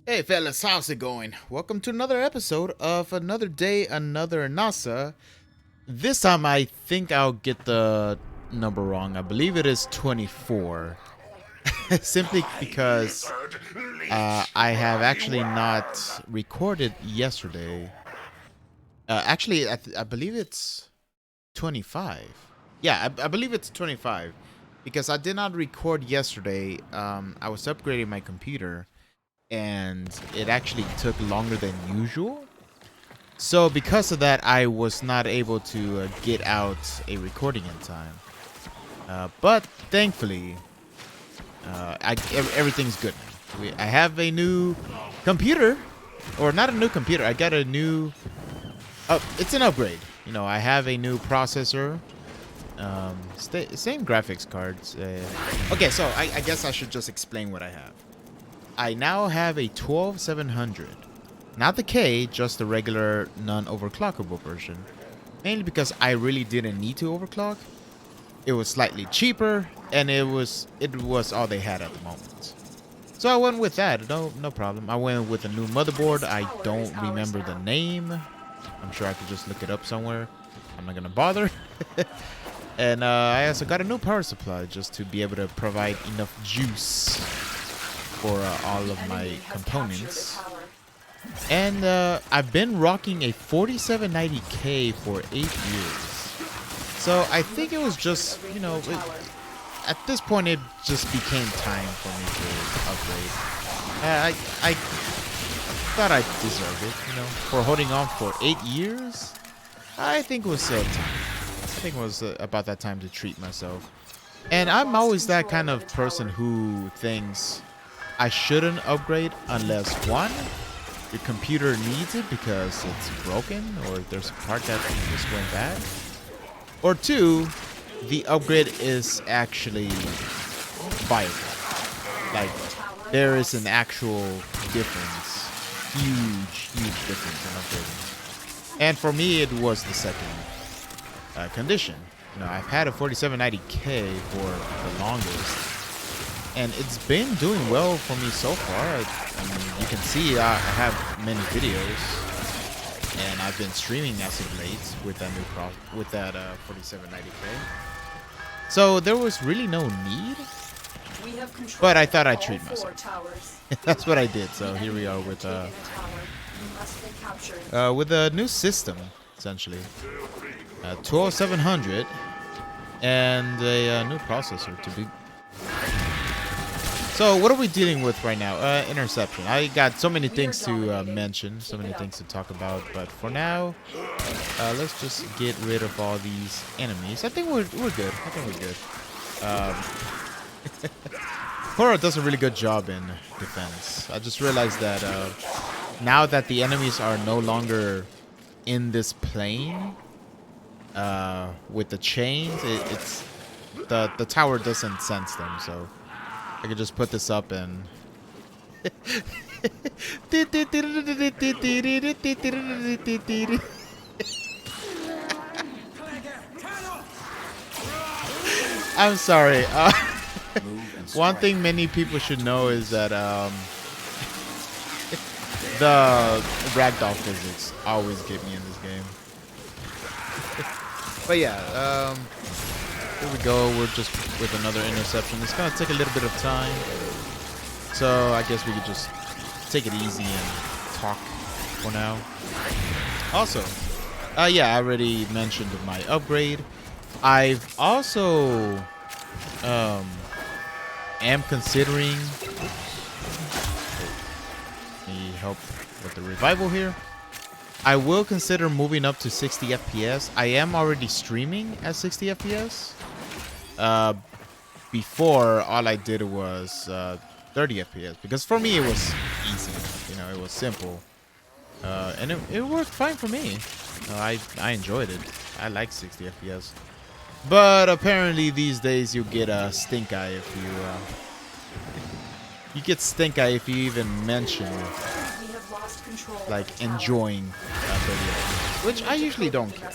Hey fellas, how's it going? Welcome to another episode of Another Day, Another Anasa. This time I think I'll get the number wrong. I believe it is 24. Simply because I have actually not recorded yesterday. Actually, I believe it's 25. Yeah, I believe it's 25. Because I did not record yesterday. I was upgrading my computer and it actually took longer than usual. So because of that, I was not able to get out a recording in time. But thankfully, everything's good now. I have a new computer, or not a new computer. I got a new. It's an upgrade. You know, I have a new processor. Same graphics cards. Okay, so I guess I should just explain what I have. I now have a 12700. Not the K, just the regular non-overclockable version. Mainly because I really didn't need to overclock. It was slightly cheaper, and it was all they had at the moment. So I went with that, no problem. I went with a new motherboard. I don't remember the name. I'm sure I could just look it up somewhere. I'm not gonna bother. And I also got a new power supply just to be able to provide enough juice for all of my components. And I've been rocking a 4790K for 8 years. So I think it was just, you know, at this point it just became time for me to upgrade. I thought I deserved it, you know, for holding on for 8 years. I think it was time. I think it was about that time to treat myself. And I'm always that kind of person who thinks I shouldn't upgrade unless one, your computer needs it because it's broken or there's a part that is going bad, or two, the upgrade is actually viable. Like, there is an actual difference, huge difference in upgrading. And for me, it was the second condition. You know, I've had a 4790K for the longest. And it's been doing well for me so far. I mean, you can see I have many videos, and I've been streaming as of late with that 4790K. So there was really no need, but I thought I'd treat myself. That's what I did. So here we are with a new system, essentially, 12700, and a new processor to be. So what are we dealing with right now? Interception. I got so many things to mention, so many things to talk about, but for now, let's just get rid of all these enemies. I think we're good. I think we're good. Horo does a really good job in defense. I just realized that now that the enemies are no longer in this plane with the chains, it's the tower doesn't sense them, so I could just put this up and I'm sorry. One thing many people should know is that the ragdoll physics always get me in this game. But yeah, here we go. We're just with another interception. It's gonna take a little bit of time, so I guess we could just take it easy and talk for now. Also, yeah, I already mentioned my upgrade. I've also am considering. Need help with the revival here. I will consider moving up to 60 FPS. I am already streaming at 60 FPS. Before, all I did was 30 FPS, because for me it was easy. You know, it was simple, and it worked fine for me. I enjoyed it. I like 60 FPS. But apparently these days you get a stink eye if you get stink eye if you even mention like enjoying 30 FPS, which I usually don't care.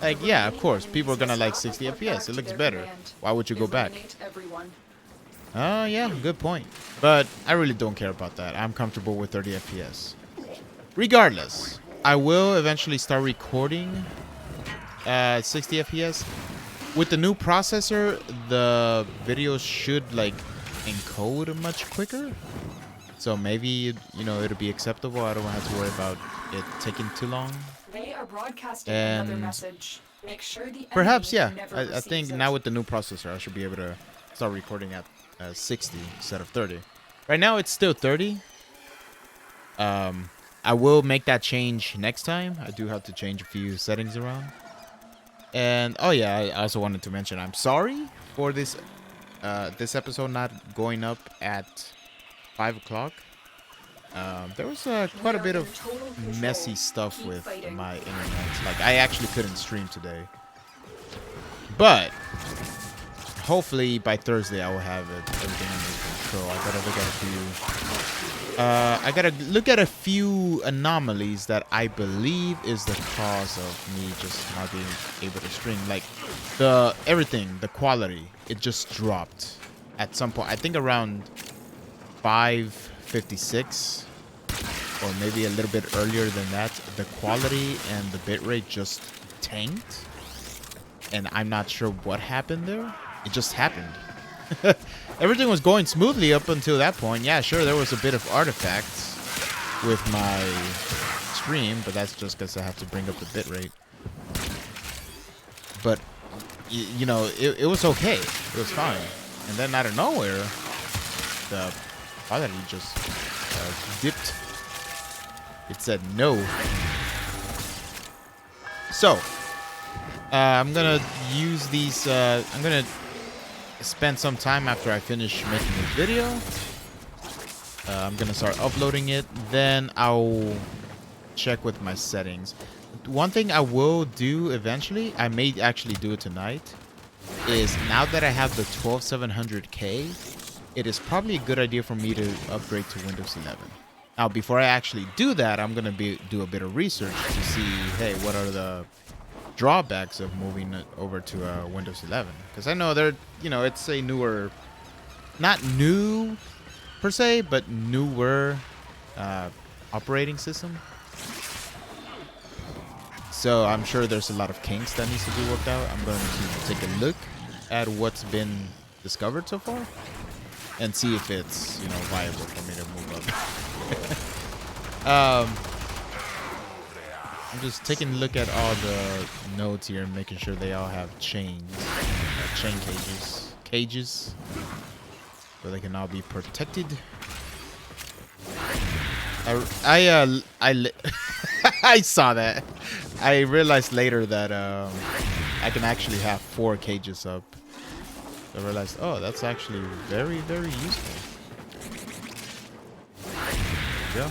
Like, yeah, of course, people are gonna like 60 FPS. It looks better. Why would you go back? Oh, yeah, good point. But I really don't care about that. I'm comfortable with 30 FPS. Regardless, I will eventually start recording 60 FPS. With the new processor, the videos should like encode much quicker. So maybe, you know, it'll be acceptable. I don't have to worry about it taking too long. They are broadcasting And another message. Make sure the perhaps, enemy yeah. never I receives think it. now with the new processor, I should be able to start recording at 60 instead of 30. Right now, it's still 30. I will make that change next time. I do have to change a few settings around. And oh yeah, I also wanted to mention I'm sorry for this this episode not going up at 5 o'clock. There was quite a bit of messy stuff with my internet. Like I actually couldn't stream today, but hopefully by Thursday I will have everything under control. I gotta look at a few anomalies that I believe is the cause of me just not being able to stream. Like the quality, it just dropped at some point. I think around 5:56, or maybe a little bit earlier than that. The quality and the bitrate just tanked, and I'm not sure what happened there. It just happened. Everything was going smoothly up until that point. Yeah, sure, there was a bit of artifacts with my stream, but that's just because I have to bring up the bitrate. But, you know, it was okay. It was fine. And then out of nowhere, the quality just dipped. It said no. So, I'm going to use these... I'm going to spend some time after I finish making this video. I'm gonna start uploading it, then I'll check with my settings. One thing I will do eventually, I may actually do it tonight, is now that I have the 12700K, it is probably a good idea for me to upgrade to Windows 11. Now before I actually do that, I'm gonna do a bit of research to see, hey, what are the drawbacks of moving it over to Windows 11, because I know they're, you know, it's a newer, not new per se, but newer operating system. So I'm sure there's a lot of kinks that needs to be worked out. I'm going to take a look at what's been discovered so far and see if it's, you know, viable for me to move up. I'm just taking a look at all the nodes here and making sure they all have chains, chain cages, so they can all be protected. I saw that. I realized later that I can actually have 4 cages up. I realized, oh, that's actually very, very useful. There we go.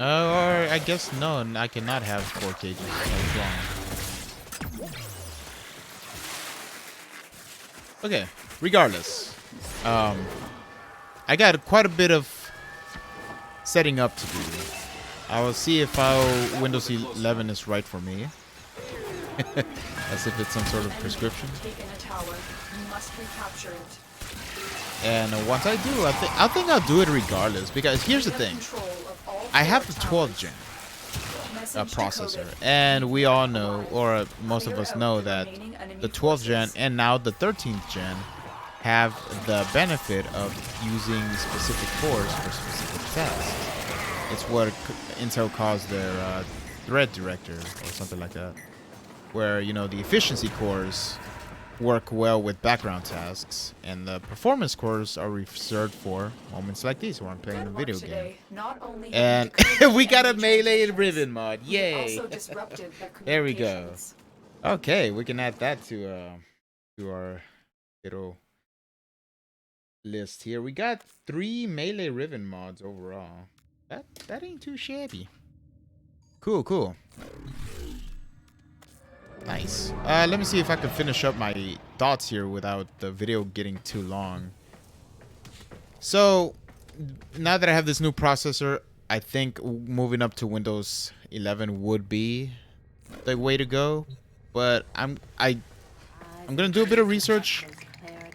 Or I guess no, I cannot have 4 cages. I was wrong. Okay, regardless, I got quite a bit of setting up to do. I will see if Windows 11 is right for me. As if it's some sort of prescription. And once I do, I think I'll do it regardless, because here's the thing. I have the 12th gen processor, and we all know, or most of us know, that the 12th gen and now the 13th gen have the benefit of using specific cores for specific tasks. It's what Intel calls their thread director or something like that, where, you know, the efficiency cores work well with background tasks, and the performance cores are reserved for moments like these where I'm playing a video game. And we got a melee ribbon mod. Yay! There we go. Okay, we can add that to our little list here. We got 3 melee ribbon mods overall. That ain't too shabby. Cool. Nice. Let me see if I can finish up my thoughts here without the video getting too long. So, now that I have this new processor, I think moving up to Windows 11 would be the way to go. But I I'm gonna do a bit of research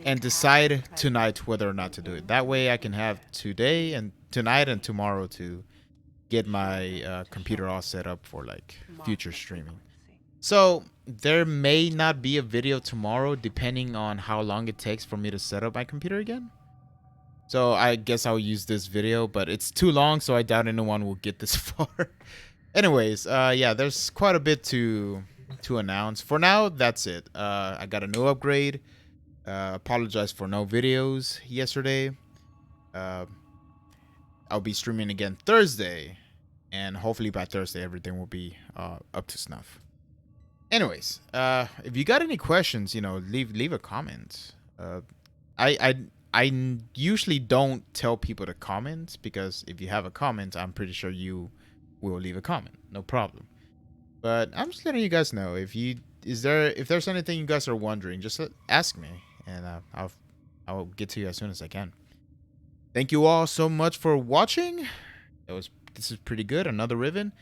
and decide tonight whether or not to do it. That way I can have tonight and tomorrow to get my computer all set up for like future streaming. So there may not be a video tomorrow depending on how long it takes for me to set up my computer again. So I guess I'll use this video, but it's too long, so I doubt anyone will get this far. Anyways, yeah, there's quite a bit to announce. For now, that's it. I got a new upgrade. Apologize for no videos yesterday. I'll be streaming again Thursday, and hopefully by Thursday everything will be up to snuff. Anyways, if you got any questions, leave a comment. I usually don't tell people to comment, because if you have a comment, I'm pretty sure you will leave a comment, no problem. But I'm just letting you guys know, if there's anything you guys are wondering, just ask me, and I'll get to you as soon as I can. Thank you all so much for watching. This is pretty good. Another Riven.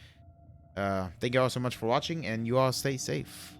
Thank you all so much for watching, and you all stay safe.